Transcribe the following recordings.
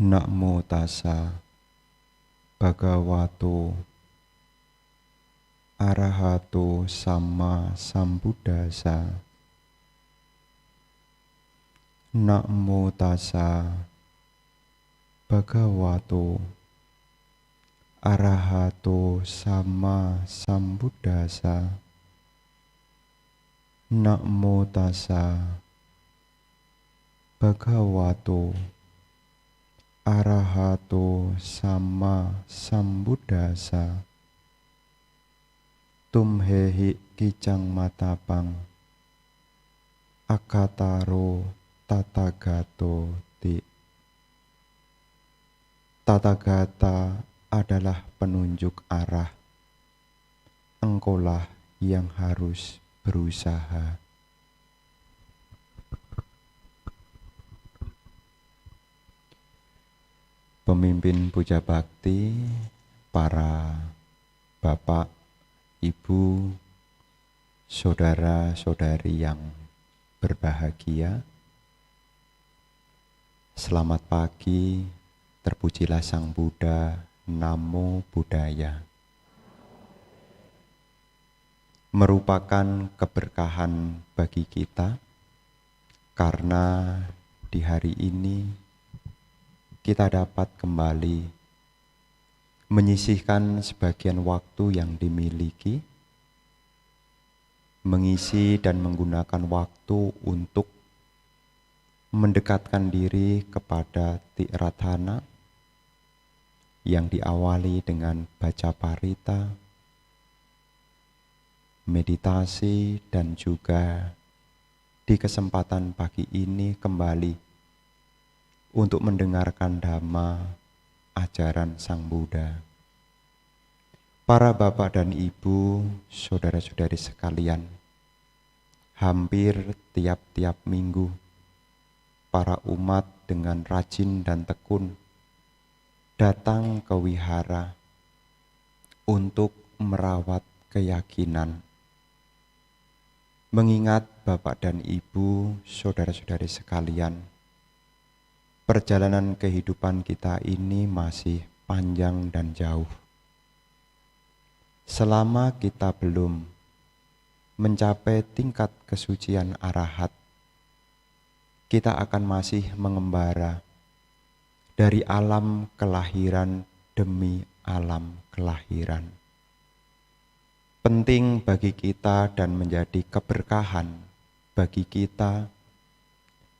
Namo tassa bhagavato arahato samma sambuddhassa. Namo tassa bhagavato arahato samma sambuddhassa. Namo tassa bhagavato arahato samma sambuddhassa. Tumhehi kijang matapang akataro tatagato ti. Tatagata adalah penunjuk arah. Engkaulah yang harus berusaha. Pemimpin puja bakti, para bapak, ibu, saudara-saudari yang berbahagia. Selamat pagi, terpujilah Sang Buddha, Namo Buddhaya. Merupakan keberkahan bagi kita karena di hari ini kita dapat kembali menyisihkan sebagian waktu yang dimiliki, mengisi dan menggunakan waktu untuk mendekatkan diri kepada Tiratthana yang diawali dengan baca parita, meditasi, dan juga di kesempatan pagi ini kembali untuk mendengarkan Dhamma ajaran Sang Buddha. Para bapak dan ibu, saudara-saudari sekalian, hampir tiap-tiap minggu para umat dengan rajin dan tekun datang ke wihara untuk merawat keyakinan. Mengingat bapak dan ibu, saudara-saudari sekalian, perjalanan kehidupan kita ini masih panjang dan jauh. Selama kita belum mencapai tingkat kesucian arahat, kita akan masih mengembara dari alam kelahiran demi alam kelahiran. Penting bagi kita dan menjadi keberkahan bagi kita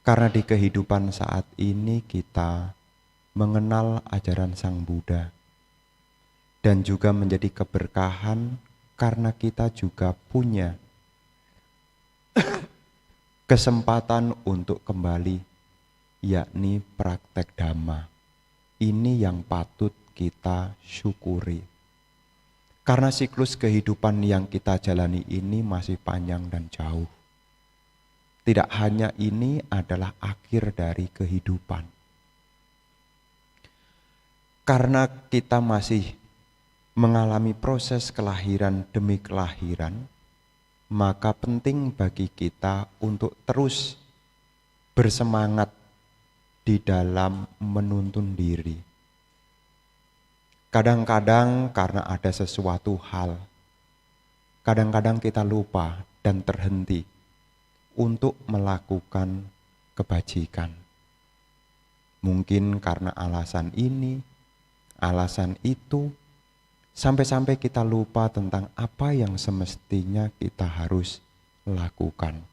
karena di kehidupan saat ini kita mengenal ajaran Sang Buddha dan juga menjadi keberkahan karena kita juga punya kesempatan untuk kembali, yakni praktek Dhamma. Ini yang patut kita syukuri. Karena siklus kehidupan yang kita jalani ini masih panjang dan jauh. Tidak hanya ini adalah akhir dari kehidupan. Karena kita masih mengalami proses kelahiran demi kelahiran, maka penting bagi kita untuk terus bersemangat di dalam menuntun diri. Kadang-kadang karena ada sesuatu hal, kadang-kadang kita lupa dan terhenti untuk melakukan kebajikan. Mungkin karena alasan ini, alasan itu, sampai-sampai kita lupa tentang apa yang semestinya kita harus lakukan.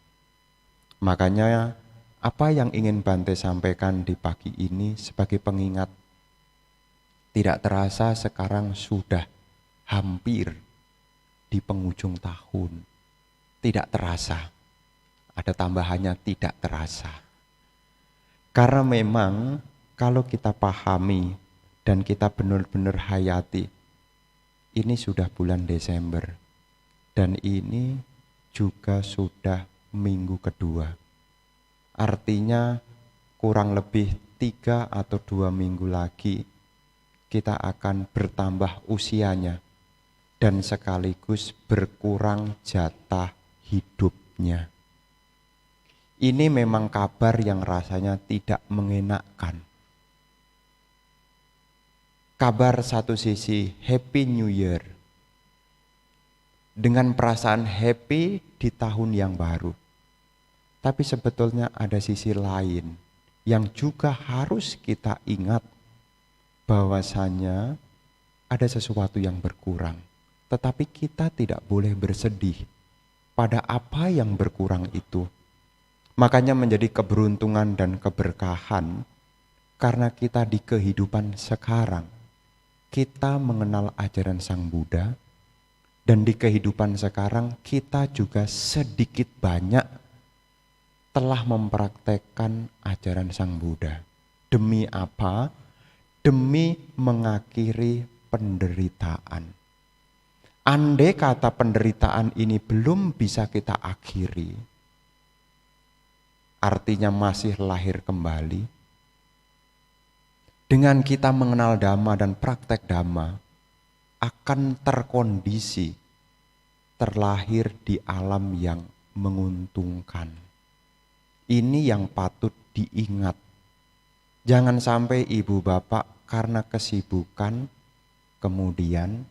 Makanya apa yang ingin Bante sampaikan di pagi ini sebagai pengingat, tidak terasa sekarang sudah hampir di penghujung tahun. Tidak terasa. Ada tambahannya, tidak terasa. Karena memang kalau kita pahami dan kita benar-benar hayati, ini sudah bulan Desember dan ini juga sudah minggu kedua. Artinya kurang lebih 3 atau 2 minggu lagi kita akan bertambah usianya dan sekaligus berkurang jatah hidupnya. Ini memang kabar yang rasanya tidak mengenakkan. kabar satu sisi Happy New Year, dengan perasaan happy di tahun yang baru. Tapi sebetulnya ada sisi lain yang juga harus kita ingat, bahwasanya ada sesuatu yang berkurang. Tetapi kita tidak boleh bersedih pada apa yang berkurang itu. Makanya menjadi keberuntungan dan keberkahan karena kita di kehidupan sekarang, kita mengenal ajaran Sang Buddha, dan di kehidupan sekarang kita juga sedikit banyak telah mempraktekkan ajaran Sang Buddha. Demi apa? Demi mengakhiri penderitaan. Andai kata penderitaan ini belum bisa kita akhiri, artinya masih lahir kembali. Dengan kita mengenal Dhamma dan praktek Dhamma, akan terkondisi terlahir di alam yang menguntungkan. Ini yang patut diingat. Jangan sampai ibu bapak karena kesibukan kemudian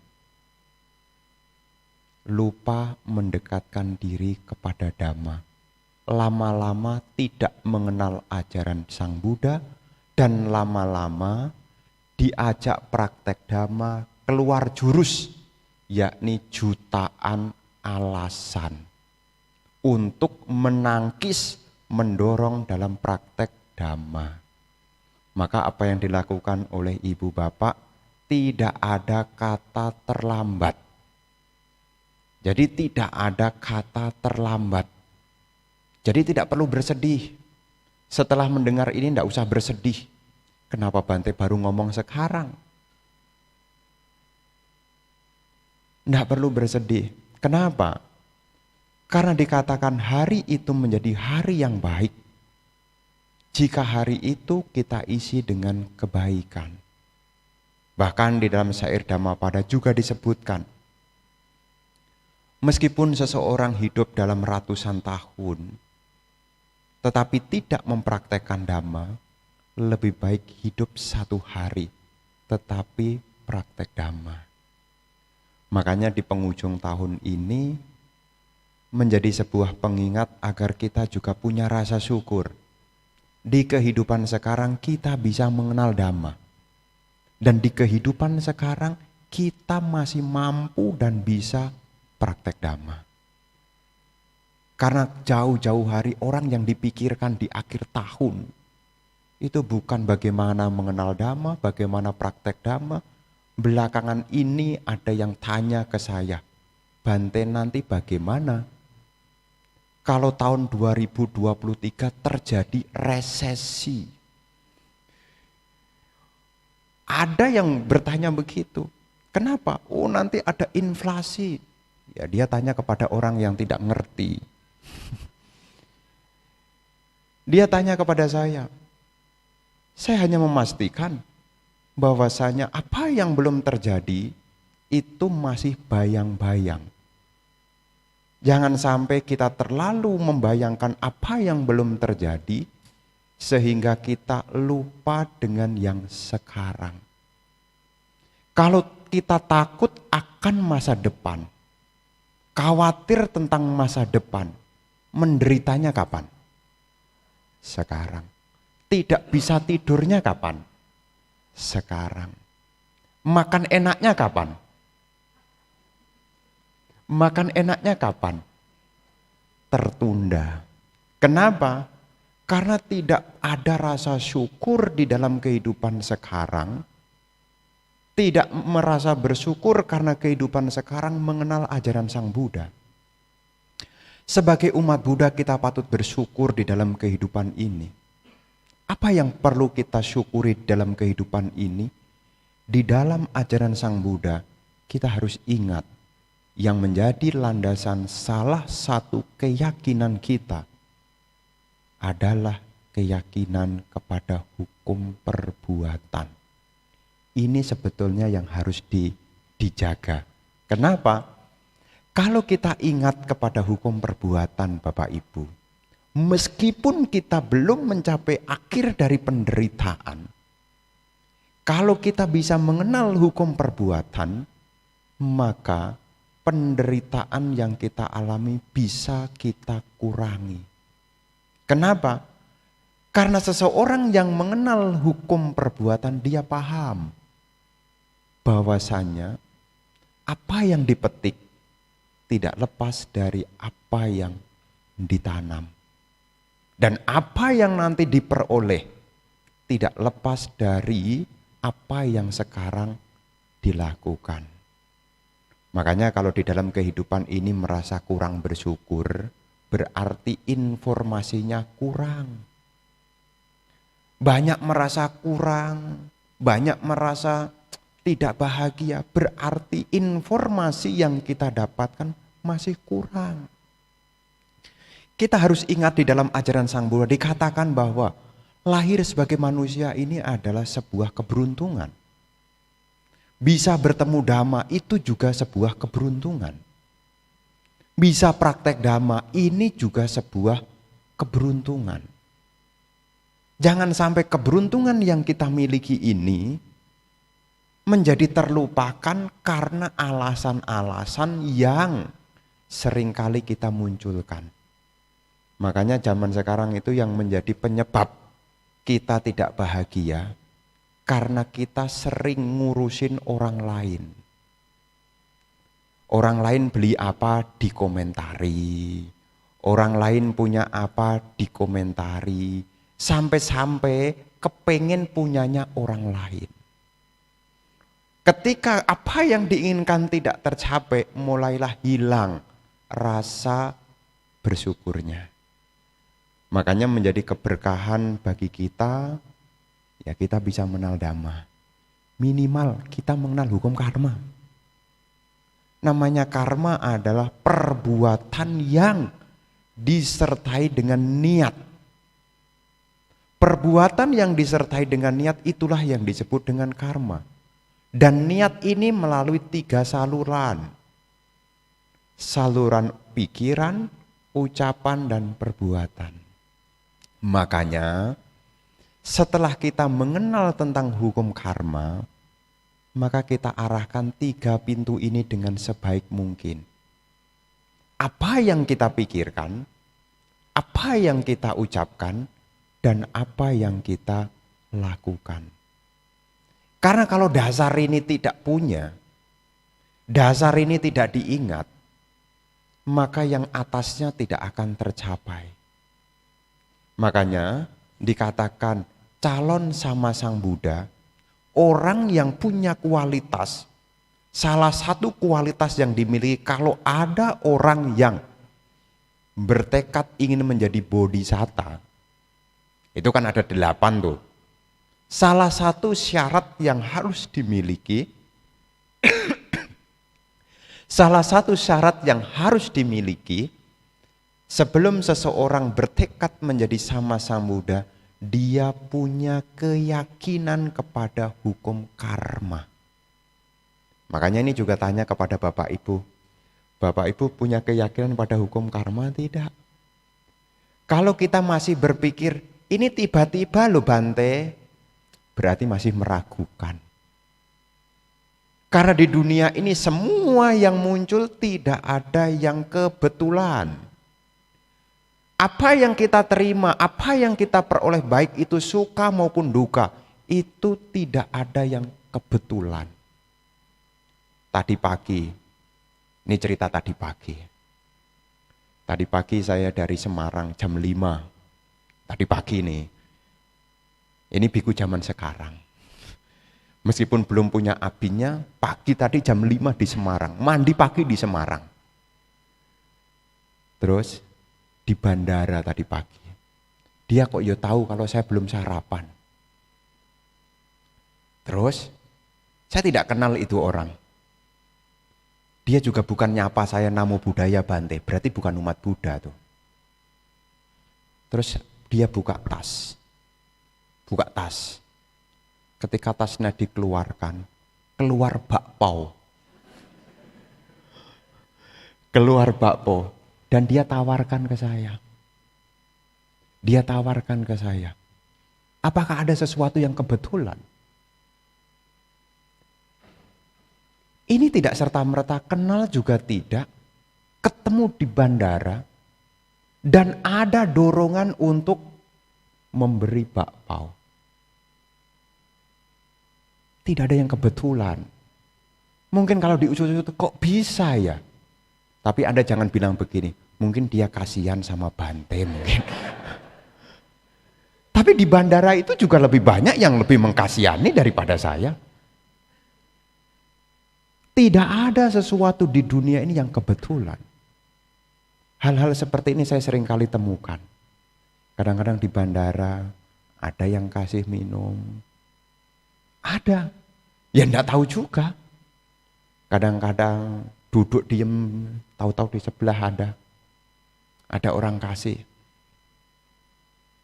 lupa mendekatkan diri kepada Dhamma. Lama-lama tidak mengenal ajaran Sang Buddha, dan lama-lama diajak praktek Dhamma keluar jurus, yakni jutaan alasan untuk menangkis, mendorong dalam praktek Dhamma. Maka apa yang dilakukan oleh ibu bapak, tidak ada kata terlambat. Jadi tidak ada kata terlambat. Jadi tidak perlu bersedih. Setelah mendengar ini tidak usah bersedih. Kenapa Bante baru ngomong sekarang? Tidak perlu bersedih. Kenapa? Karena dikatakan hari itu menjadi hari yang baik jika hari itu kita isi dengan kebaikan. Bahkan di dalam syair Dhammapada juga disebutkan, meskipun seseorang hidup dalam ratusan tahun, tetapi tidak mempraktekkan Dhamma, lebih baik hidup satu hari, tetapi praktek Dhamma. Makanya di penghujung tahun ini, menjadi sebuah pengingat agar kita juga punya rasa syukur. Di kehidupan sekarang kita bisa mengenal Dhamma. Dan di kehidupan sekarang kita masih mampu dan bisa praktek Dhamma. Karena jauh-jauh hari orang yang dipikirkan di akhir tahun, itu bukan bagaimana mengenal Dhamma, bagaimana praktek Dhamma. Belakangan ini ada yang tanya ke saya, Bante nanti bagaimana kalau tahun 2023 terjadi resesi? Ada yang bertanya begitu. Kenapa? Oh nanti ada inflasi. Ya dia tanya kepada orang yang tidak ngerti. Dia tanya kepada saya. Saya hanya memastikan bahwasanya apa yang belum terjadi itu masih bayang-bayang. Jangan sampai kita terlalu membayangkan apa yang belum terjadi sehingga kita lupa dengan yang sekarang. Kalau kita takut akan masa depan, khawatir tentang masa depan, menderitanya kapan? Sekarang. Tidak bisa tidurnya kapan? Sekarang. Makan enaknya kapan? Makan enaknya kapan? Tertunda. Kenapa? Karena tidak ada rasa syukur di dalam kehidupan sekarang. Tidak merasa bersyukur karena kehidupan sekarang mengenal ajaran Sang Buddha. Sebagai umat Buddha kita patut bersyukur di dalam kehidupan ini. Apa yang perlu kita syukuri dalam kehidupan ini? Di dalam ajaran Sang Buddha kita harus ingat yang menjadi landasan salah satu keyakinan kita adalah keyakinan kepada hukum perbuatan. Ini sebetulnya yang harus dijaga. Kenapa? Kalau kita ingat kepada hukum perbuatan Bapak Ibu, meskipun kita belum mencapai akhir dari penderitaan, Kalau kita bisa mengenal hukum perbuatan, maka penderitaan yang kita alami bisa kita kurangi. Kenapa? Karena seseorang yang mengenal hukum perbuatan, dia paham bahwasanya apa yang dipetik tidak lepas dari apa yang ditanam. Dan apa yang nanti diperoleh tidak lepas dari apa yang sekarang dilakukan. Makanya kalau di dalam kehidupan ini merasa kurang bersyukur, berarti informasinya kurang. Banyak merasa kurang, banyak merasa tidak bahagia, berarti informasi yang kita dapatkan masih kurang. Kita harus ingat di dalam ajaran Sang Buddha dikatakan bahwa lahir sebagai manusia ini adalah sebuah keberuntungan. Bisa bertemu Dhamma itu juga sebuah keberuntungan. Bisa praktek Dhamma ini juga sebuah keberuntungan. Jangan sampai keberuntungan yang kita miliki ini menjadi terlupakan karena alasan-alasan yang seringkali kita munculkan. Makanya zaman sekarang itu yang menjadi penyebab kita tidak bahagia karena kita sering ngurusin orang lain. Orang lain beli apa dikomentari, orang lain punya apa dikomentari, sampai-sampai kepengen punyanya orang lain. Ketika apa yang diinginkan tidak tercapai, mulailah hilang rasa bersyukurnya. Makanya menjadi keberkahan bagi kita, ya kita bisa mengenal Dhamma. Minimal kita mengenal hukum karma. Namanya karma adalah perbuatan yang disertai dengan niat. Perbuatan yang disertai dengan niat itulah yang disebut dengan karma. Dan niat ini melalui 3 saluran. Saluran pikiran, ucapan, dan perbuatan. Makanya setelah kita mengenal tentang hukum karma, maka kita arahkan 3 pintu ini dengan sebaik mungkin. Apa yang kita pikirkan, apa yang kita ucapkan, dan apa yang kita lakukan. Karena kalau dasar ini tidak punya, dasar ini tidak diingat, maka yang atasnya tidak akan tercapai. Makanya dikatakan calon sama Sang Buddha, orang yang punya kualitas, salah satu kualitas yang dimiliki kalau ada orang yang bertekad ingin menjadi bodhisatta, itu kan ada 8 tuh. Salah satu syarat yang harus dimiliki, salah satu syarat yang harus dimiliki sebelum seseorang bertekad menjadi sama Sang Buddha, dia punya keyakinan kepada hukum karma. Makanya ini juga tanya kepada Bapak Ibu. Bapak Ibu punya keyakinan pada hukum karma tidak? Kalau kita masih berpikir, ini tiba-tiba loh Bante, berarti masih meragukan. Karena di dunia ini semua yang muncul tidak ada yang kebetulan. Apa yang kita terima, apa yang kita peroleh, baik itu suka maupun duka, itu tidak ada yang kebetulan. Tadi pagi, ini cerita tadi pagi. Tadi pagi saya dari Semarang jam 5. Tadi pagi nih. Ini biku zaman sekarang. Meskipun belum punya abinya, pagi tadi jam 5 di Semarang. Mandi pagi di Semarang. Terus di bandara tadi pagi. Dia kok ya tahu kalau saya belum sarapan. Terus saya tidak kenal itu orang. Dia juga bukan nyapa saya Namo Buddhaya Bante, berarti bukan umat Buddha tuh. Terus dia buka tas. Ketika tasnya dikeluarkan, keluar bakpao. Dan dia tawarkan ke saya. Apakah ada sesuatu yang kebetulan? Ini tidak serta-merta kenal juga tidak, ketemu di bandara, dan ada dorongan untuk memberi bakpao. Tidak ada yang kebetulan. Mungkin kalau diusut-usut kok bisa ya? Tapi Anda jangan bilang begini, mungkin dia kasihan sama Bante mungkin. Tapi di bandara itu juga lebih banyak yang lebih mengkasihani daripada saya. Tidak ada sesuatu di dunia ini yang kebetulan. Hal-hal seperti ini saya sering kali temukan. Kadang-kadang di bandara ada yang kasih minum. Ada. Ya enggak tahu juga. Kadang-kadang duduk diem, tahu-tahu di sebelah ada orang kasih.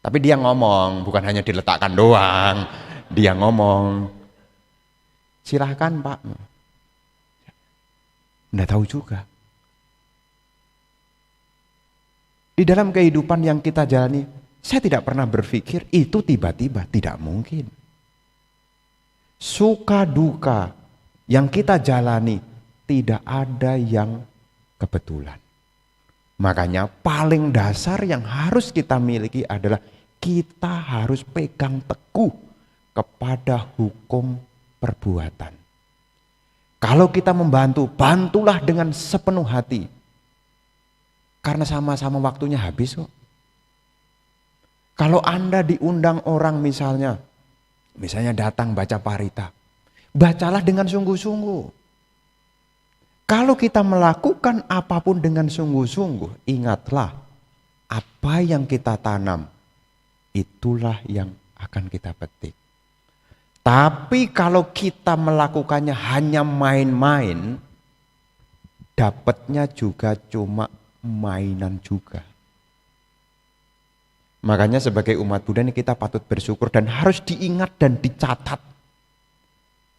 Tapi dia ngomong, bukan hanya diletakkan doang. Dia ngomong, silahkan Pak. Enggak tahu juga. Di dalam kehidupan yang kita jalani, saya tidak pernah berpikir itu tiba-tiba, tidak mungkin. Suka duka yang kita jalani tidak ada yang kebetulan. Makanya paling dasar yang harus kita miliki adalah kita harus pegang teguh kepada hukum perbuatan. Kalau kita membantu, bantulah dengan sepenuh hati. Karena sama-sama waktunya habis kok. Kalau Anda diundang orang misalnya datang baca parita, bacalah dengan sungguh-sungguh. Kalau kita melakukan apapun dengan sungguh-sungguh, ingatlah apa yang kita tanam, itulah yang akan kita petik. Tapi kalau kita melakukannya hanya main-main, dapatnya juga cuma mainan juga. Makanya sebagai umat Buddha ini kita patut bersyukur dan harus diingat dan dicatat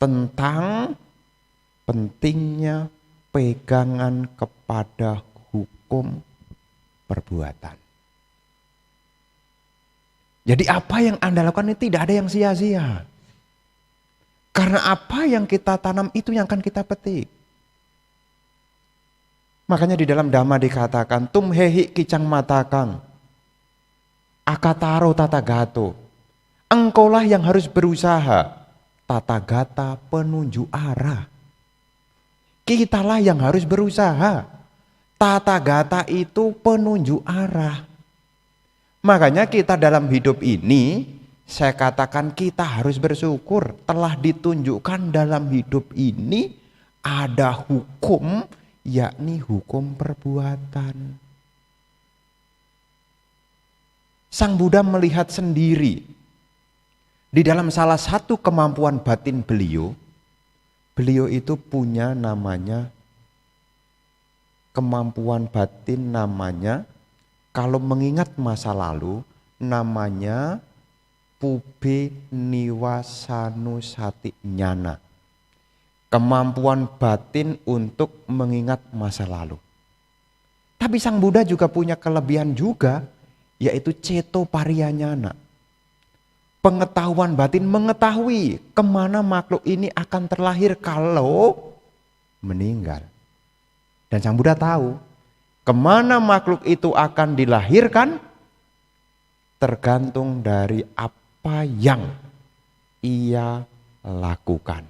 tentang pentingnya pegangan kepada hukum perbuatan. Jadi apa yang Anda lakukan ini tidak ada yang sia-sia. Karena apa yang kita tanam itu yang akan kita petik. Makanya di dalam Dhamma dikatakan, tum hehi kicang matakang, akataro tatagato. Engkaulah yang harus berusaha, tatagata penunjuk arah. Kitalah yang harus berusaha. Tatagata itu penunjuk arah. Makanya kita dalam hidup ini, saya katakan kita harus bersyukur telah ditunjukkan dalam hidup ini ada hukum, yakni hukum perbuatan. Sang Buddha melihat sendiri di dalam salah satu kemampuan batin beliau itu punya namanya kemampuan batin namanya, kalau mengingat masa lalu namanya Pube Niwasanusati Nyana. Kemampuan batin untuk mengingat masa lalu. Tapi Sang Buddha juga punya kelebihan juga, yaitu Ceto Pariyanyana. Pengetahuan batin, mengetahui kemana makhluk ini akan terlahir kalau meninggal. Dan Sang Buddha tahu kemana makhluk itu akan dilahirkan tergantung dari apa yang ia lakukan.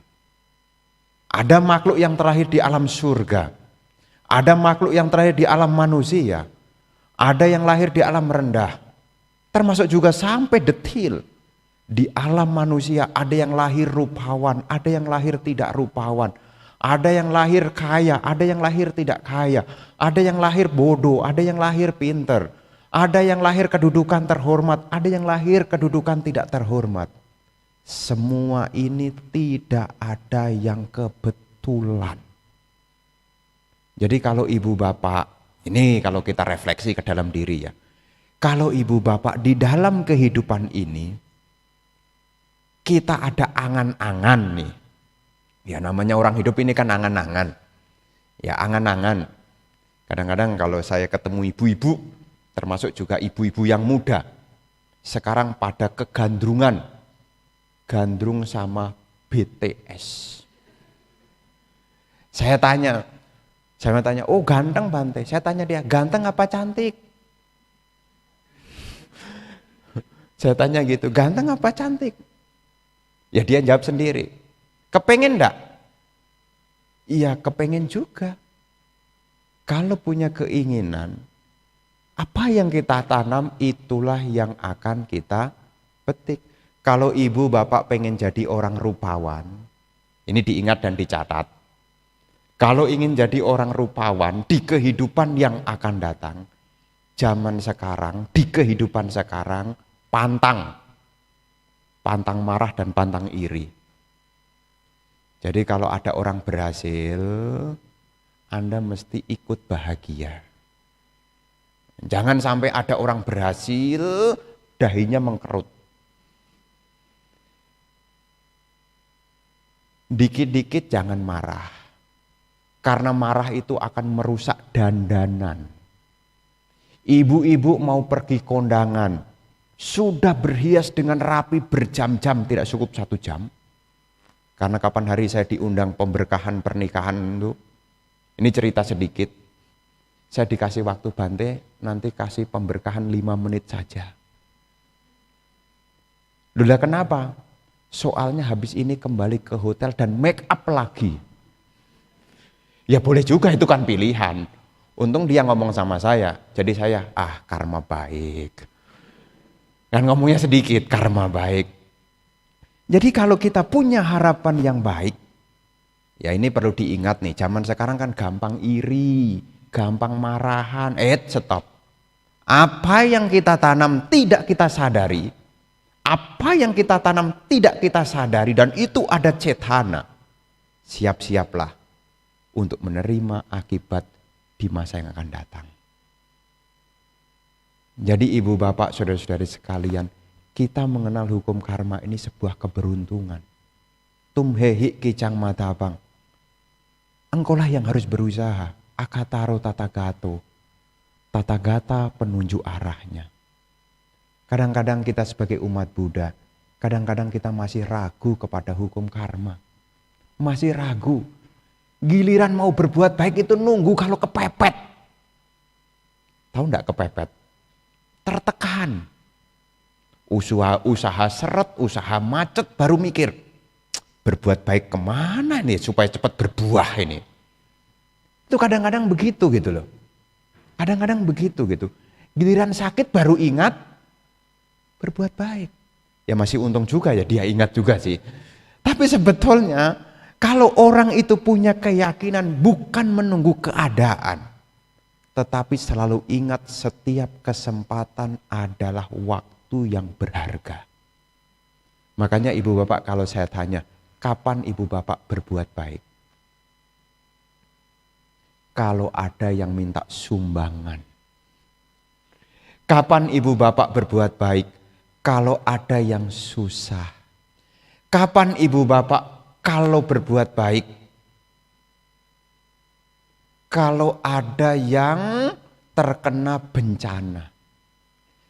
Ada makhluk yang terlahir di alam surga, ada makhluk yang terlahir di alam manusia, ada yang lahir di alam rendah, termasuk juga sampai detil. Di alam manusia ada yang lahir rupawan, ada yang lahir tidak rupawan, ada yang lahir kaya, ada yang lahir tidak kaya, ada yang lahir bodoh, ada yang lahir pinter, ada yang lahir kedudukan terhormat, ada yang lahir kedudukan tidak terhormat. Semua ini tidak ada yang kebetulan. Jadi kalau ibu bapak, ini kalau kita refleksi ke dalam diri ya. Kalau ibu bapak di dalam kehidupan ini, kita ada angan-angan nih. Ya namanya orang hidup ini kan angan-angan. Ya angan-angan. Kadang-kadang kalau saya ketemu ibu-ibu, termasuk juga ibu-ibu yang muda, sekarang pada kegandrungan. Gandrung sama BTS. Saya tanya, oh ganteng Bante. Saya tanya dia, ganteng apa cantik? Saya tanya gitu, ganteng apa cantik? Ya dia jawab sendiri, kepengen enggak? Iya kepengen juga. Kalau punya keinginan, apa yang kita tanam itulah yang akan kita petik. Kalau ibu bapak pengen jadi orang rupawan, ini diingat dan dicatat. Kalau ingin jadi orang rupawan di kehidupan yang akan datang, zaman sekarang, di kehidupan sekarang, pantang marah dan pantang iri. Jadi kalau ada orang berhasil, Anda mesti ikut bahagia. Jangan sampai ada orang berhasil, dahinya mengkerut. Dikit-dikit jangan marah. Karena marah itu akan merusak dandanan. Ibu-ibu mau pergi kondangan, sudah berhias dengan rapi berjam-jam, tidak cukup 1 jam. Karena kapan hari saya diundang pemberkahan pernikahan itu, ini cerita sedikit. Saya dikasih waktu Bante, nanti kasih pemberkahan 5 menit saja. Loh kenapa? Soalnya habis ini kembali ke hotel dan make up lagi. Ya boleh juga, itu kan pilihan. Untung dia ngomong sama saya, jadi saya, karma baik. Kan ngomongnya sedikit, karma baik. Jadi kalau kita punya harapan yang baik, ya ini perlu diingat nih, zaman sekarang kan gampang iri, gampang marahan. Stop. Apa yang kita tanam tidak kita sadari, apa yang kita tanam tidak kita sadari, dan itu ada cetana. Siap-siaplah untuk menerima akibat di masa yang akan datang. Jadi ibu bapak saudara-saudari sekalian, kita mengenal hukum karma ini sebuah keberuntungan. Tumhehi kicang madabang. Engkaulah yang harus berusaha. Akataro tatagato. Tatagata penunjuk arahnya. Kadang-kadang kita sebagai umat Buddha, kadang-kadang kita masih ragu kepada hukum karma. Masih ragu. Giliran mau berbuat baik itu nunggu kalau kepepet. Tahu enggak kepepet? Tertekan. Usaha seret, usaha macet, baru mikir. Berbuat baik kemana nih supaya cepat berbuah ini. Itu kadang-kadang begitu gitu loh. Kadang-kadang begitu gitu. Giliran sakit baru ingat berbuat baik. Ya masih untung juga ya dia ingat juga sih. Tapi sebetulnya kalau orang itu punya keyakinan bukan menunggu keadaan, tetapi selalu ingat setiap kesempatan adalah waktu yang berharga. Makanya ibu bapak kalau saya tanya, kapan ibu bapak berbuat baik? Kalau ada yang minta sumbangan. Kapan ibu bapak berbuat baik? Kalau ada yang susah. Kapan ibu bapak kalau berbuat baik? Kalau ada yang terkena bencana.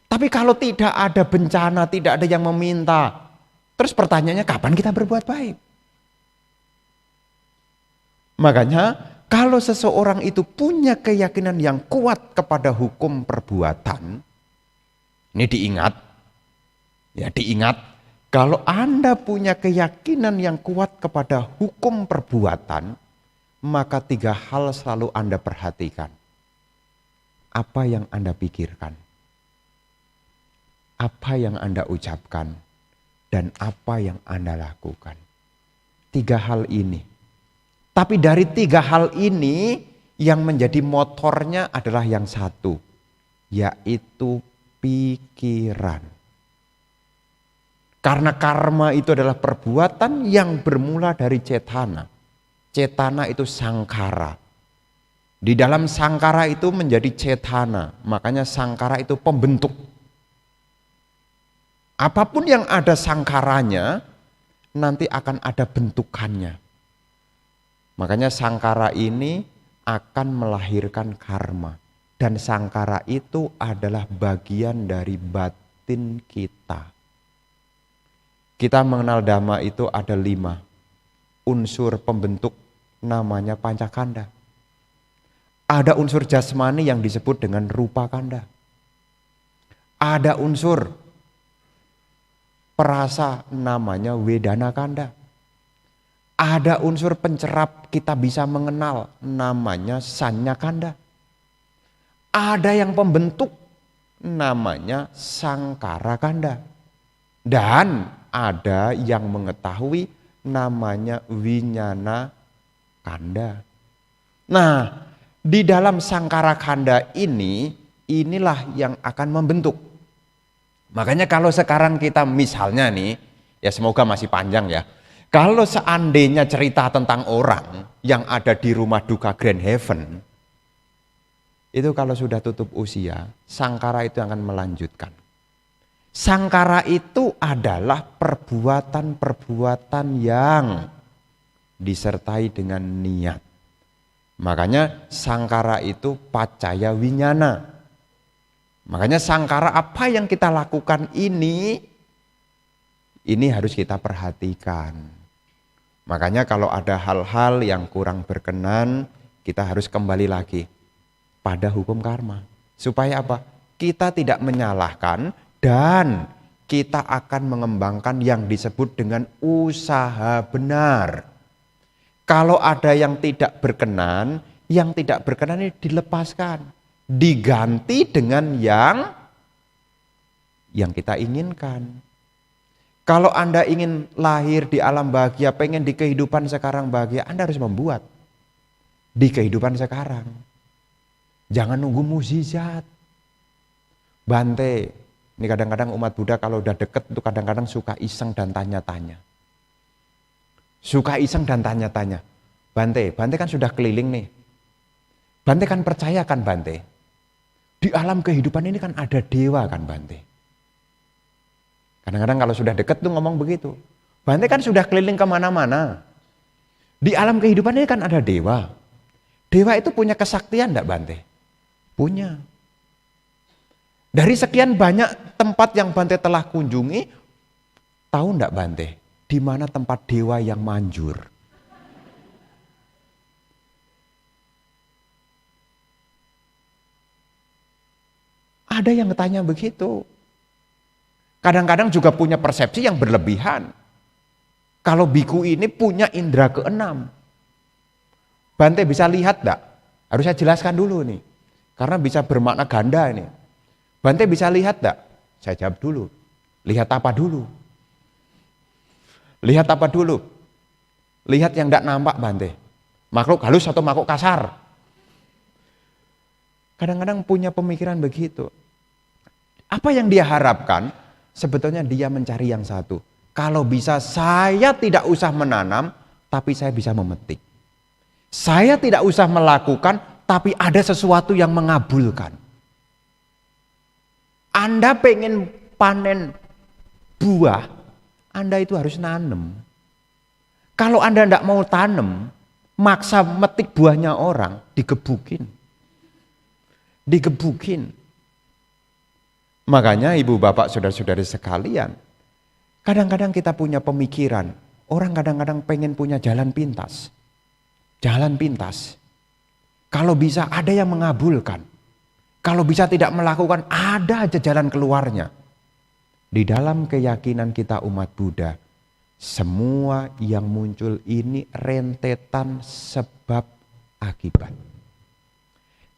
Tapi kalau tidak ada bencana, tidak ada yang meminta, terus pertanyaannya kapan kita berbuat baik? Makanya kalau seseorang itu punya keyakinan yang kuat kepada hukum perbuatan, ini diingat, ya diingat, kalau Anda punya keyakinan yang kuat kepada hukum perbuatan, maka 3 hal selalu Anda perhatikan. Apa yang Anda pikirkan, apa yang Anda ucapkan, dan apa yang Anda lakukan. 3 hal ini. Tapi dari 3 hal ini yang menjadi motornya adalah yang satu, yaitu pikiran. Karena karma itu adalah perbuatan yang bermula dari cetana. Cetana itu sangkara. Di dalam sangkara itu menjadi cetana, makanya sangkara itu pembentuk. Apapun yang ada sangkaranya, nanti akan ada bentukannya. Makanya sangkara ini akan melahirkan karma. Dan sangkara itu adalah bagian dari batin kita. Kita mengenal dhamma itu ada 5 unsur pembentuk namanya pancakanda. Ada unsur jasmani yang disebut dengan rupa kanda. Ada unsur perasa namanya wedana kanda. Ada unsur pencerap kita bisa mengenal namanya sanya kanda. Ada yang pembentuk namanya sangkara kanda. Dan ada yang mengetahui namanya winyana kanda. Nah, di dalam sangkara kanda inilah yang akan membentuk. Makanya kalau sekarang kita misalnya nih, ya semoga masih panjang ya. Kalau seandainya cerita tentang orang yang ada di rumah duka Grand Heaven, itu kalau sudah tutup usia, sangkara itu akan melanjutkan. Sangkara itu adalah perbuatan-perbuatan yang disertai dengan niat. Makanya sangkara itu pacaya winyana. Makanya sangkara apa yang kita lakukan ini harus kita perhatikan. Makanya kalau ada hal-hal yang kurang berkenan, kita harus kembali lagi pada hukum karma. Supaya apa? Kita tidak menyalahkan dan kita akan mengembangkan yang disebut dengan usaha benar. Kalau ada yang tidak berkenan ini dilepaskan. Diganti dengan yang kita inginkan. Kalau Anda ingin lahir di alam bahagia, pengen di kehidupan sekarang bahagia, Anda harus membuat di kehidupan sekarang. Jangan nunggu mukjizat. Bante, ini kadang-kadang umat Buddha kalau udah deket itu kadang-kadang suka iseng dan tanya-tanya. Suka iseng dan tanya-tanya. Bante kan sudah keliling nih. Bante kan percaya kan Bante? Di alam kehidupan ini kan ada dewa kan Bante? Kadang-kadang kalau sudah deket tuh ngomong begitu. Bante kan sudah keliling kemana-mana. Di alam kehidupan ini kan ada dewa. Dewa itu punya kesaktian enggak Bante? Punya. Dari sekian banyak tempat yang Bante telah kunjungi, tahu enggak Bante? Di mana tempat dewa yang manjur? Ada yang tanya begitu. Kadang-kadang juga punya persepsi yang berlebihan. Kalau biku ini punya indera keenam. Bante bisa lihat enggak? Harus saya jelaskan dulu nih. Karena bisa bermakna ganda ini. Bante bisa lihat enggak? Saya jawab dulu. Lihat apa dulu? Lihat apa dulu? Lihat yang enggak nampak Bante. Makhluk halus atau makhluk kasar? Kadang-kadang punya pemikiran begitu. Apa yang dia harapkan? Sebetulnya dia mencari yang satu. Kalau bisa saya tidak usah menanam, tapi saya bisa memetik. Saya tidak usah melakukan, tapi ada sesuatu yang mengabulkan. Anda pengen panen buah, Anda itu harus nanam. Kalau Anda tidak mau tanam, maksa metik buahnya orang, digebukin. Makanya ibu bapak saudara-saudari sekalian, kadang-kadang kita punya pemikiran, orang kadang-kadang pengen punya jalan pintas. Jalan pintas. Kalau bisa ada yang mengabulkan. Kalau bisa tidak melakukan, ada aja jalan keluarnya. Di dalam keyakinan kita umat Buddha, semua yang muncul ini rentetan sebab akibat.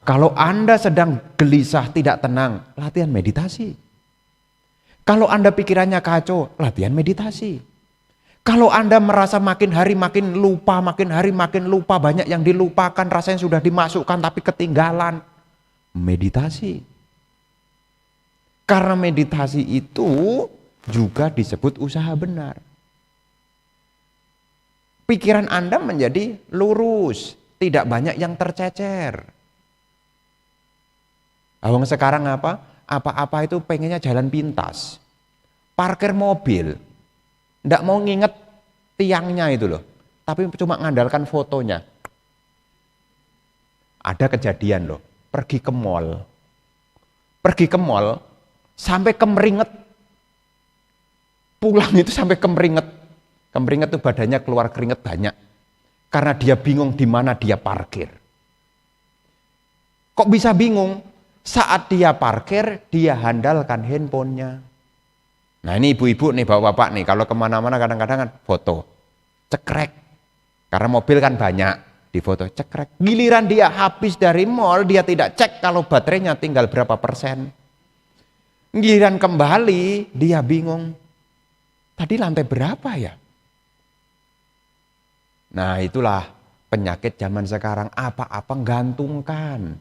Kalau Anda sedang gelisah, tidak tenang, latihan meditasi. Kalau Anda pikirannya kacau, latihan meditasi. Kalau Anda merasa makin hari makin lupa, banyak yang dilupakan, rasanya sudah dimasukkan tapi ketinggalan, meditasi. Karena meditasi itu juga disebut usaha benar. Pikiran Anda menjadi lurus, tidak banyak yang tercecer. Awang sekarang apa-apa itu pengennya jalan pintas. Parkir mobil, ndak mau nginget tiangnya itu loh, tapi cuma ngandalkan fotonya. Ada kejadian loh, pergi ke mall sampai kemeringet, pulang itu sampai kemeringet tuh badannya keluar keringet banyak. Karena dia bingung di mana dia parkir. Kok bisa bingung? Saat dia parkir, dia handalkan handphonenya. Nah ini ibu-ibu nih, bapak-bapak nih, kalau kemana-mana kadang-kadang kan foto, cekrek. Karena mobil kan banyak, di foto cekrek. Giliran dia habis dari mall, dia tidak cek kalau baterainya tinggal berapa persen. Giliran kembali, dia bingung. Tadi lantai berapa ya? Nah itulah penyakit zaman sekarang, apa-apa gantungkan.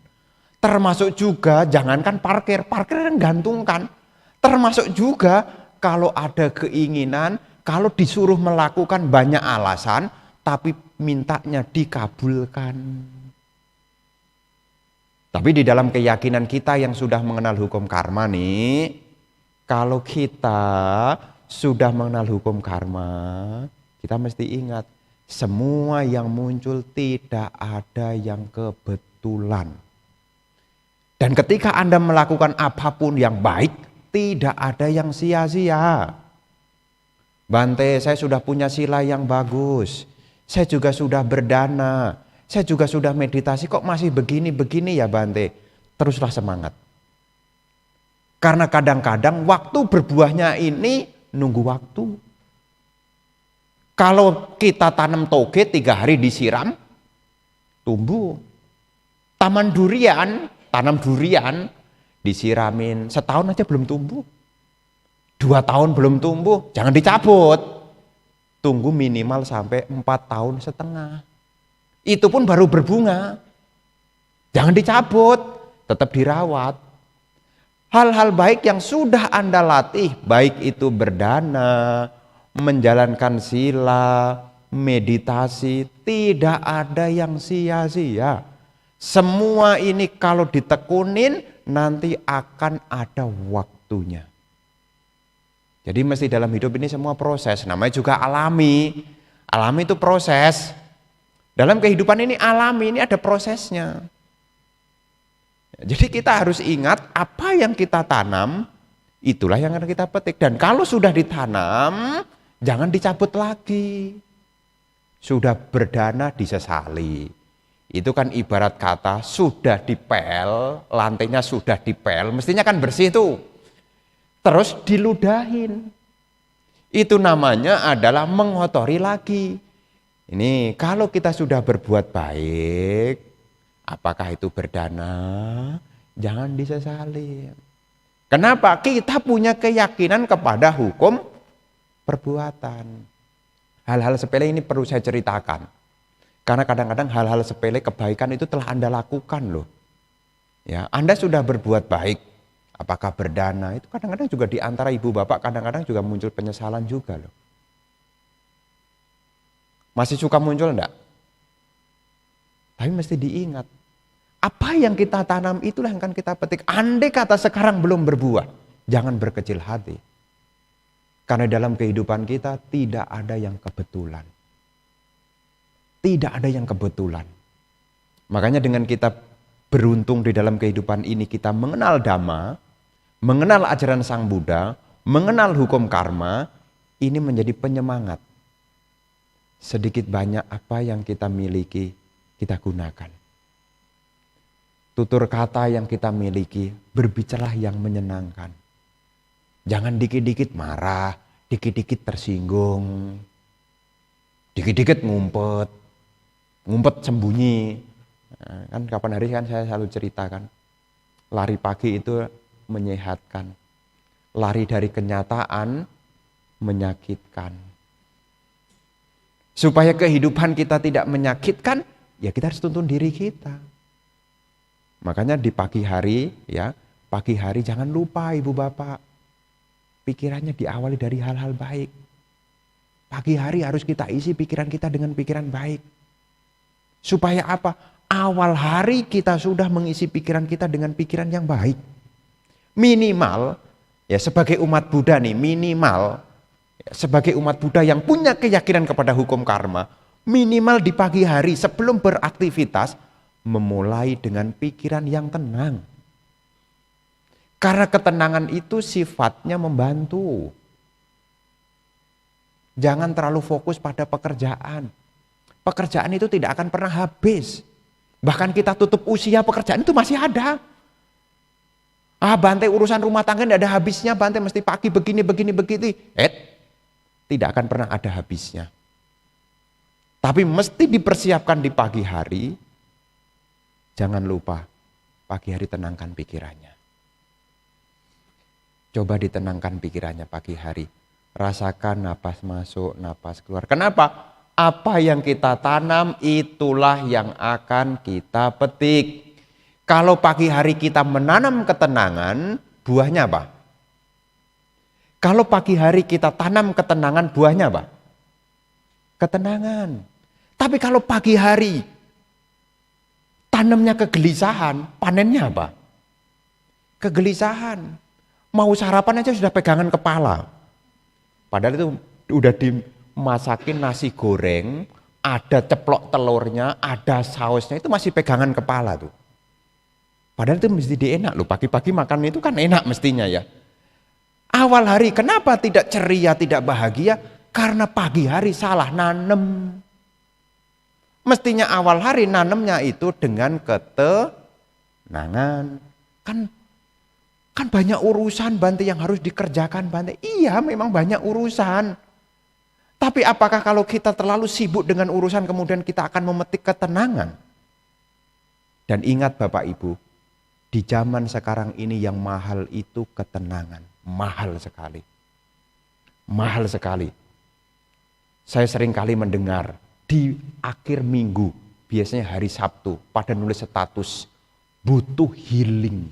Termasuk juga jangankan parkir kan gantungkan. Termasuk juga kalau ada keinginan, kalau disuruh melakukan banyak alasan, tapi mintanya dikabulkan. Tapi di dalam keyakinan kita yang sudah mengenal hukum karma nih, kalau kita sudah mengenal hukum karma, kita mesti ingat, semua yang muncul tidak ada yang kebetulan. Dan ketika Anda melakukan apapun yang baik, tidak ada yang sia-sia. Bante, saya sudah punya sila yang bagus. Saya juga sudah berdana. Saya juga sudah meditasi, kok masih begini-begini ya Bante? Teruslah semangat. Karena kadang-kadang waktu berbuahnya ini nunggu waktu. Kalau kita tanam toge 3 hari disiram, tumbuh. Tanam durian, disiramin setahun aja belum tumbuh. 2 tahun belum tumbuh, jangan dicabut. Tunggu minimal sampai 4,5 tahun. Itu pun baru berbunga. Jangan dicabut, tetap dirawat. Hal-hal baik yang sudah Anda latih, baik itu berdana, menjalankan sila, meditasi, tidak ada yang sia-sia. Semua ini kalau ditekunin nanti akan ada waktunya. Jadi mesti dalam hidup ini semua proses, namanya juga alami. Alami itu proses. Dalam kehidupan ini alami, ini ada prosesnya. Jadi kita harus ingat apa yang kita tanam, itulah yang akan kita petik. Dan kalau sudah ditanam, jangan dicabut lagi. Sudah berdana disesali. Itu kan ibarat kata sudah dipel, lantainya sudah dipel, mestinya kan bersih tuh. Terus diludahin. Itu namanya adalah mengotori lagi. Ini kalau kita sudah berbuat baik, apakah itu berdana, jangan disesali. Kenapa? Kita punya keyakinan kepada hukum perbuatan. Hal-hal sepele ini perlu saya ceritakan. Karena kadang-kadang hal-hal sepele kebaikan itu telah Anda lakukan loh. Ya, Anda sudah berbuat baik. Apakah berdana? Itu kadang-kadang juga di antara ibu bapak kadang-kadang juga muncul penyesalan juga loh. Masih suka muncul enggak? Tapi mesti diingat. Apa yang kita tanam itulah yang akan kita petik. Andai kata sekarang belum berbuah, jangan berkecil hati. Karena dalam kehidupan kita tidak ada yang kebetulan. Tidak ada yang kebetulan. Makanya dengan kita beruntung di dalam kehidupan ini kita mengenal Dhamma, mengenal ajaran Sang Buddha, mengenal hukum karma, ini menjadi penyemangat. Sedikit banyak apa yang kita miliki, kita gunakan. Tutur kata yang kita miliki, berbicaralah yang menyenangkan. Jangan dikit-dikit marah, dikit-dikit tersinggung, dikit-dikit ngumpet sembunyi. Nah, kan kapan hari kan saya selalu ceritakan, lari pagi itu menyehatkan, lari dari kenyataan menyakitkan. Supaya kehidupan kita tidak menyakitkan, ya kita harus tuntun diri kita. Makanya di pagi hari, ya, pagi hari jangan lupa ibu bapak, pikirannya diawali dari hal-hal baik. Pagi hari harus kita isi pikiran kita dengan pikiran baik. Supaya apa? Awal hari kita sudah mengisi pikiran kita dengan pikiran yang baik. Minimal, ya sebagai umat Buddha nih, minimal sebagai umat Buddha yang punya keyakinan kepada hukum karma, minimal di pagi hari sebelum beraktivitas, memulai dengan pikiran yang tenang. Karena ketenangan itu sifatnya membantu. Jangan terlalu fokus pada pekerjaan. Pekerjaan itu tidak akan pernah habis. Bahkan kita tutup usia, pekerjaan itu masih ada. Bante urusan rumah tangga tidak ada habisnya, Bante mesti pagi begini. Tidak akan pernah ada habisnya. Tapi mesti dipersiapkan di pagi hari. Jangan lupa, pagi hari tenangkan pikirannya. Coba ditenangkan pikirannya pagi hari. Rasakan napas masuk, napas keluar. Kenapa? Apa yang kita tanam itulah yang akan kita petik. Kalau pagi hari kita menanam ketenangan, buahnya apa? Kalau pagi hari kita tanam ketenangan, buahnya apa? Ketenangan. Tapi kalau pagi hari tanamnya kegelisahan, panennya apa? Kegelisahan. Mau sarapan aja sudah pegangan kepala. Padahal itu udah dimasakin nasi goreng, ada ceplok telurnya, ada sausnya, itu masih pegangan kepala tuh. Padahal itu mesti enak loh, pagi-pagi makan itu kan enak mestinya ya. Awal hari kenapa tidak ceria, tidak bahagia? Karena pagi hari salah nanem. Mestinya awal hari nanemnya itu dengan ketenangan. Kan banyak urusan Bante yang harus dikerjakan Bante. Iya memang banyak urusan. Tapi apakah kalau kita terlalu sibuk dengan urusan kemudian kita akan memetik ketenangan? Dan ingat Bapak Ibu, di zaman sekarang ini yang mahal itu ketenangan. Mahal sekali. Mahal sekali. Saya sering kali mendengar di akhir minggu, biasanya hari Sabtu, pada nulis status, butuh healing.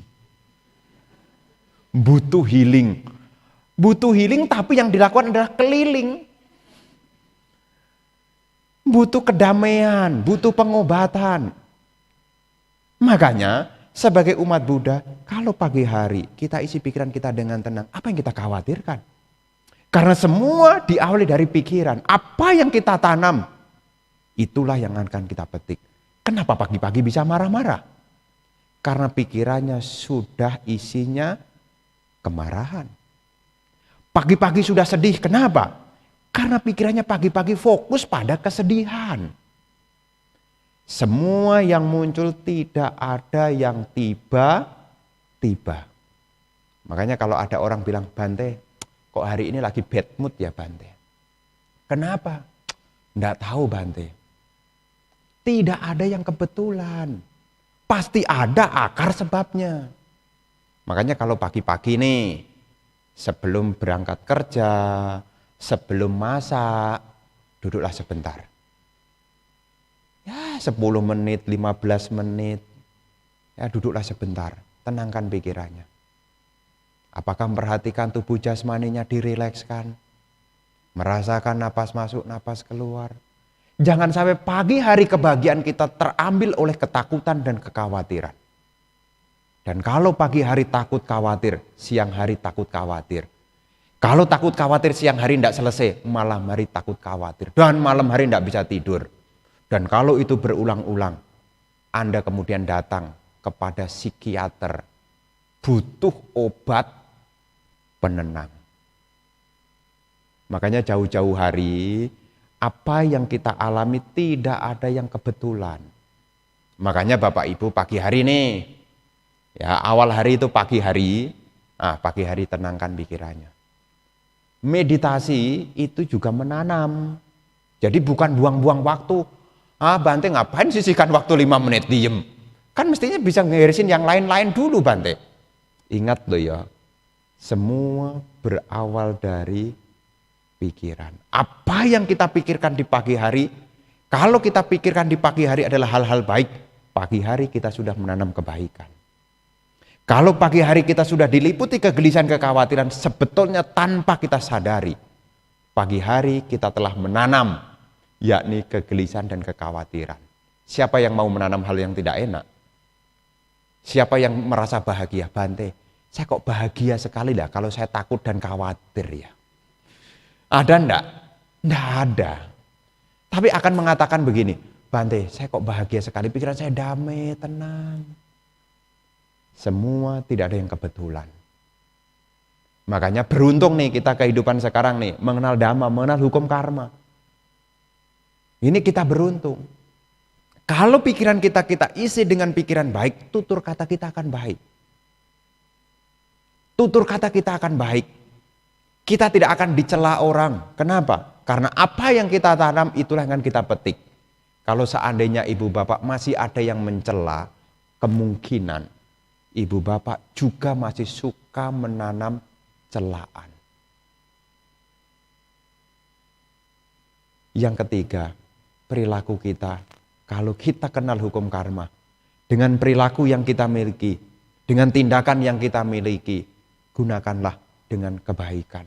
Butuh healing. Butuh healing tapi yang dilakukan adalah keliling. Butuh kedamaian, butuh pengobatan. Makanya sebagai umat Buddha, kalau pagi hari kita isi pikiran kita dengan tenang, apa yang kita khawatirkan? Karena semua diawali dari pikiran. Apa yang kita tanam, itulah yang akan kita petik. Kenapa pagi-pagi bisa marah-marah? Karena pikirannya sudah isinya kemarahan. Pagi-pagi sudah sedih, kenapa? Karena pikirannya pagi-pagi fokus pada kesedihan. Semua yang muncul tidak ada yang tiba-tiba. Makanya kalau ada orang bilang, Bante, kok hari ini lagi bad mood ya Bante? Kenapa? Nggak tahu Bante. Tidak ada yang kebetulan. Pasti ada akar sebabnya. Makanya kalau pagi-pagi nih, sebelum berangkat kerja, sebelum masak, duduklah sebentar. Ya 10 menit, 15 menit. Ya duduklah sebentar, tenangkan pikirannya. Apakah memperhatikan tubuh jasmaninya dirilekskan? Merasakan napas masuk, napas keluar. Jangan sampai pagi hari kebahagiaan kita terambil oleh ketakutan dan kekhawatiran. Dan kalau pagi hari takut khawatir, siang hari takut khawatir. Kalau takut khawatir siang hari tidak selesai, malam hari takut khawatir. Dan malam hari tidak bisa tidur. Dan kalau itu berulang-ulang, Anda kemudian datang kepada psikiater, butuh obat penenang. Makanya jauh-jauh hari, apa yang kita alami tidak ada yang kebetulan. Makanya Bapak Ibu pagi hari nih, ya awal hari itu pagi hari, pagi hari tenangkan pikirannya. Meditasi itu juga menanam. Jadi bukan buang-buang waktu. Bante ngapain sisihkan waktu 5 menit diem? Kan mestinya bisa ngirisin yang lain-lain dulu Bante. Ingat loh ya, semua berawal dari pikiran. Apa yang kita pikirkan di pagi hari, kalau kita pikirkan di pagi hari adalah hal-hal baik, pagi hari kita sudah menanam kebaikan. Kalau pagi hari kita sudah diliputi kegelisahan kekhawatiran, sebetulnya tanpa kita sadari, pagi hari kita telah menanam, yakni kegelisahan dan kekhawatiran. Siapa yang mau menanam hal yang tidak enak? Siapa yang merasa bahagia? Bante, saya kok bahagia sekali lah kalau saya takut dan khawatir ya. Ada enggak? Enggak ada. Tapi akan mengatakan begini, Bante, saya kok bahagia sekali, pikiran saya damai, tenang. Semua tidak ada yang kebetulan. Makanya beruntung nih kita kehidupan sekarang nih, mengenal dhamma, mengenal hukum karma. Ini kita beruntung. Kalau pikiran kita isi dengan pikiran baik, tutur kata kita akan baik. Tutur kata kita akan baik. Kita tidak akan dicela orang. Kenapa? Karena apa yang kita tanam itulah yang akan kita petik. Kalau seandainya ibu bapak masih ada yang mencela, kemungkinan ibu bapak juga masih suka menanam celaan. Yang ketiga, perilaku kita. Kalau kita kenal hukum karma, dengan perilaku yang kita miliki, dengan tindakan yang kita miliki, gunakanlah dengan kebaikan.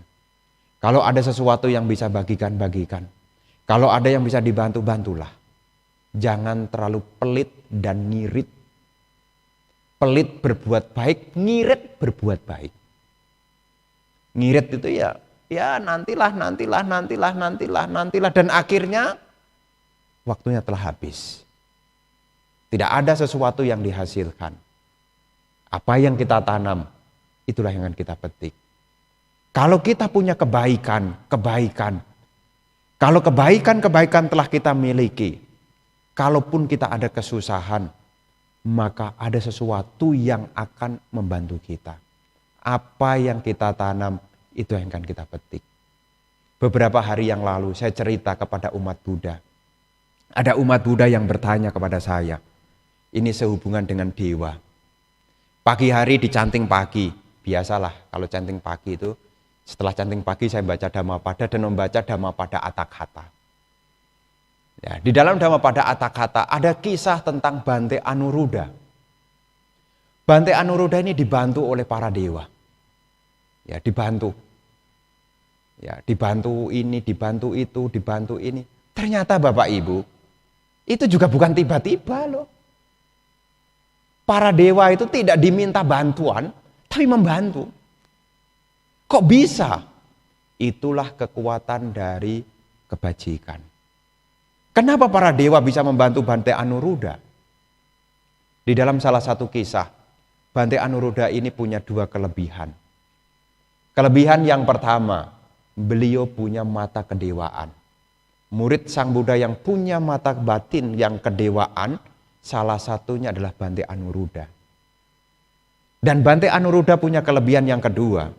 Kalau ada sesuatu yang bisa bagikan, bagikan. Kalau ada yang bisa dibantu, bantulah. Jangan terlalu pelit dan ngirit. Pelit berbuat baik, ngirit berbuat baik. Ngirit itu ya nantilah. Dan akhirnya waktunya telah habis. Tidak ada sesuatu yang dihasilkan. Apa yang kita tanam, itulah yang akan kita petik. Kalau kita punya kebaikan. Kalau kebaikan telah kita miliki. Kalaupun kita ada kesusahan, maka ada sesuatu yang akan membantu kita. Apa yang kita tanam, itu yang akan kita petik. Beberapa hari yang lalu saya cerita kepada umat Buddha. Ada umat Buddha yang bertanya kepada saya. Ini sehubungan dengan dewa. Pagi hari dicanting pagi. Biasalah kalau canting pagi itu. Setelah canting pagi saya baca Dhammapada dan membaca Dhammapada Atthakatha. Ya, di dalam Dhammapada Atthakatha ada kisah tentang Bante Anuruddha. Bante Anuruddha ini dibantu oleh para dewa. Ya, dibantu. Ya, dibantu ini, dibantu itu, dibantu ini. Ternyata Bapak Ibu, itu juga bukan tiba-tiba loh. Para dewa itu tidak diminta bantuan, tapi membantu. Kok bisa? Itulah kekuatan dari kebajikan. Kenapa para dewa bisa membantu Bante Anuruddha? Di dalam salah satu kisah, Bante Anuruddha ini punya dua kelebihan. Kelebihan yang pertama, beliau punya mata kedewaan. Murid Sang Buddha yang punya mata batin yang kedewaan, salah satunya adalah Bante Anuruddha. Dan Bante Anuruddha punya kelebihan yang kedua,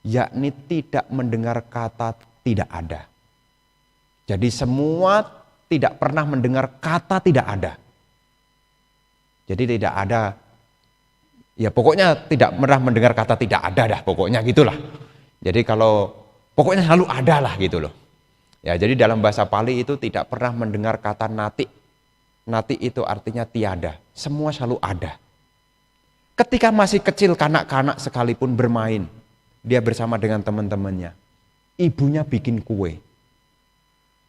yakni tidak mendengar kata tidak ada. Jadi semua tidak pernah mendengar kata tidak ada. Jadi tidak ada, ya pokoknya tidak pernah mendengar kata tidak ada dah, pokoknya gitulah. Jadi kalau pokoknya selalu ada lah gitu loh. Ya, jadi dalam bahasa Pali itu tidak pernah mendengar kata nati. Nati itu artinya tiada, semua selalu ada. Ketika masih kecil kanak-kanak sekalipun bermain, dia bersama dengan teman-temannya. Ibunya bikin kue.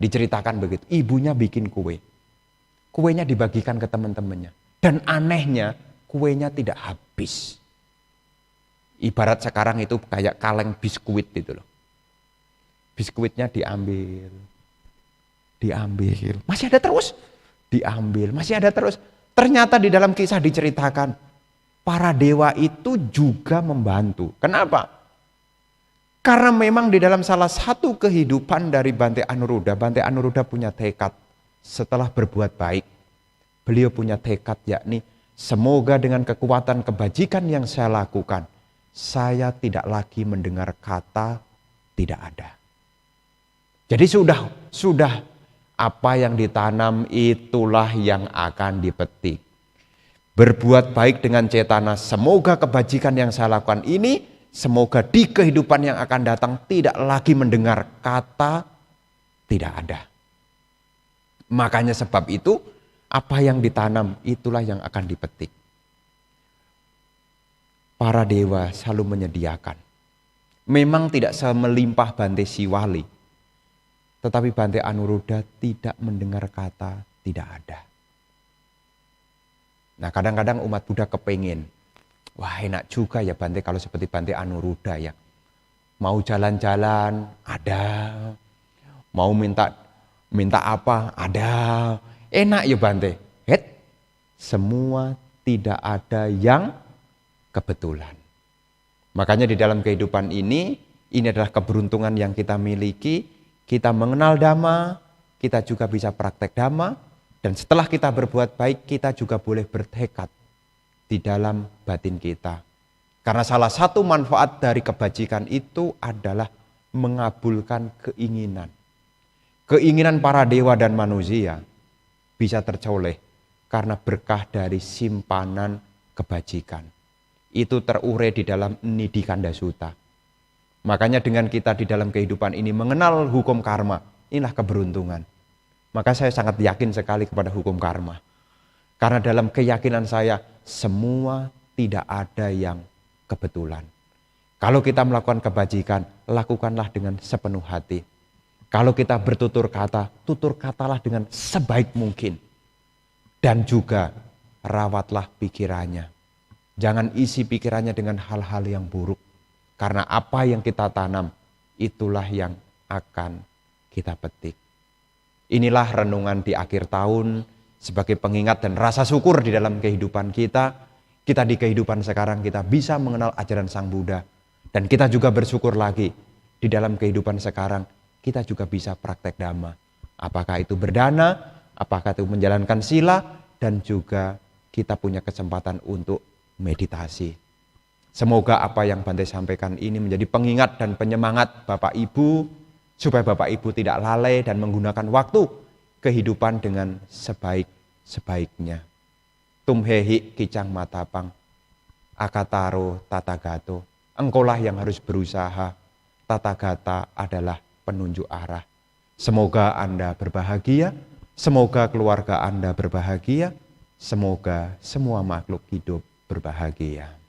Diceritakan begitu, ibunya bikin kue. Kuenya dibagikan ke teman-temannya. Dan anehnya, kuenya tidak habis. Ibarat sekarang itu kayak kaleng biskuit gitu loh. Biskuitnya diambil. Masih ada terus. Diambil, masih ada terus. Ternyata di dalam kisah diceritakan, para dewa itu juga membantu. Kenapa? Karena memang di dalam salah satu kehidupan dari Bante Anuruddha punya tekad setelah berbuat baik. Beliau punya tekad yakni semoga dengan kekuatan kebajikan yang saya lakukan, saya tidak lagi mendengar kata tidak ada. Jadi sudah apa yang ditanam itulah yang akan dipetik. Berbuat baik dengan cetana, semoga kebajikan yang saya lakukan ini, semoga di kehidupan yang akan datang tidak lagi mendengar kata tidak ada. Makanya sebab itu, apa yang ditanam itulah yang akan dipetik. Para dewa selalu menyediakan. Memang tidak semelimpah Bante Siwali, tetapi Bante Anuruddha tidak mendengar kata tidak ada. Nah, kadang-kadang umat Buddha kepengen, wah enak juga ya Bante kalau seperti Bante Anuruddha ya. Mau jalan-jalan ada, mau minta apa ada. Enak ya Bante. Semua tidak ada yang kebetulan. Makanya di dalam kehidupan ini adalah keberuntungan yang kita miliki. Kita mengenal Dhamma, kita juga bisa praktek dhamma, dan setelah kita berbuat baik, kita juga boleh bertekad di dalam batin kita. Karena salah satu manfaat dari kebajikan itu adalah mengabulkan keinginan. Keinginan para dewa dan manusia bisa tercoleh karena berkah dari simpanan kebajikan. Itu terurei di dalam Nidhi Kanda Sutta. Makanya dengan kita di dalam kehidupan ini mengenal hukum karma, inilah keberuntungan. Maka saya sangat yakin sekali kepada hukum karma. Karena dalam keyakinan saya, semua tidak ada yang kebetulan. Kalau kita melakukan kebajikan, lakukanlah dengan sepenuh hati. Kalau kita bertutur kata, tutur katalah dengan sebaik mungkin. Dan juga rawatlah pikirannya. Jangan isi pikirannya dengan hal-hal yang buruk. Karena apa yang kita tanam, itulah yang akan kita petik. Inilah renungan di akhir tahun sebagai pengingat dan rasa syukur di dalam kehidupan kita. Kita di kehidupan sekarang kita bisa mengenal ajaran Sang Buddha. Dan kita juga bersyukur lagi di dalam kehidupan sekarang kita juga bisa praktek dhamma. Apakah itu berdana, apakah itu menjalankan sila, dan juga kita punya kesempatan untuk meditasi. Semoga apa yang Bante sampaikan ini menjadi pengingat dan penyemangat Bapak Ibu, supaya Bapak Ibu tidak lalai dan menggunakan waktu kehidupan dengan sebaik-sebaiknya. Tumhehi kicang matapang, akataro tatagato. Engkaulah yang harus berusaha, tatagata adalah penunjuk arah. Semoga Anda berbahagia, semoga keluarga Anda berbahagia, semoga semua makhluk hidup berbahagia.